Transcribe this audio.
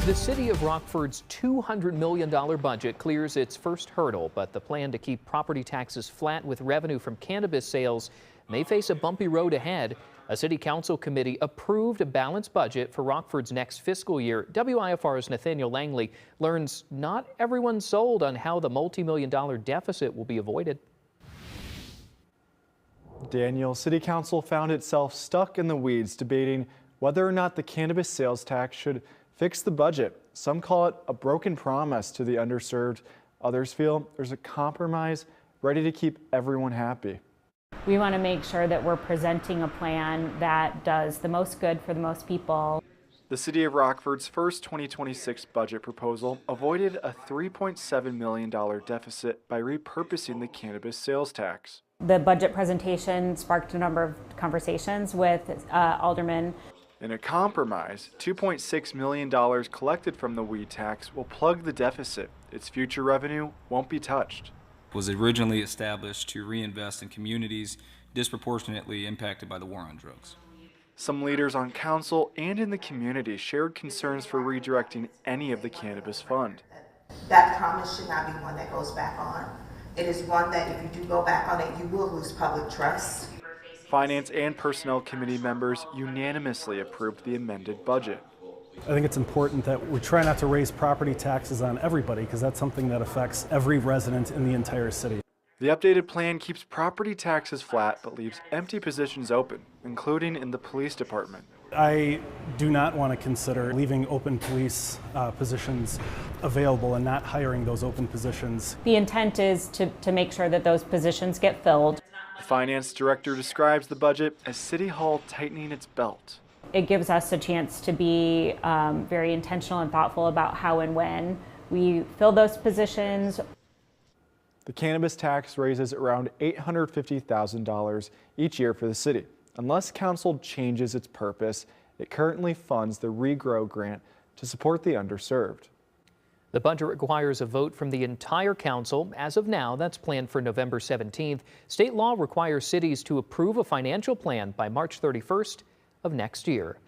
The city of Rockford's $200 million budget clears its first hurdle, but the plan to keep property taxes flat with revenue from cannabis sales may face a bumpy road ahead. A city council committee approved a balanced budget for Rockford's next fiscal year. WIFR's Nathaniel Langley learns not everyone's sold on how the multi-million-dollar deficit will be avoided. Daniel, City Council found itself stuck in the weeds debating whether or not the cannabis sales tax should fix the budget. Some call it a broken promise to the underserved. Others feel there's a compromise ready to keep everyone happy. We want to make sure that we're presenting a plan that does the most good for the most people. The City of Rockford's first 2026 budget proposal avoided a $3.7 million deficit by repurposing the cannabis sales tax. The budget presentation sparked a number of conversations with aldermen. In a compromise, $2.6 million collected from the weed tax will plug the deficit. Its future revenue won't be touched. It was originally established to reinvest in communities disproportionately impacted by the war on drugs. Some leaders on council and in the community shared concerns for redirecting any of the cannabis fund. That promise should not be one that goes back on. It is one that if you do go back on it, you will lose public trust. Finance and Personnel Committee members unanimously approved the amended budget. I think it's important that we try not to raise property taxes on everybody because that's something that affects every resident in the entire city. The updated plan keeps property taxes flat but leaves empty positions open, including in the police department. I do not want to consider leaving open police positions available and not hiring those open positions. The intent is to make sure that those positions get filled. The finance director describes the budget as City Hall tightening its belt. It gives us a chance to be very intentional and thoughtful about how and when we fill those positions. The cannabis tax raises around $850,000 each year for the city. Unless council changes its purpose, it currently funds the Regrow grant to support the underserved. The budget requires a vote from the entire council. As of now, that's planned for November 17th. State law requires cities to approve a financial plan by March 31st of next year.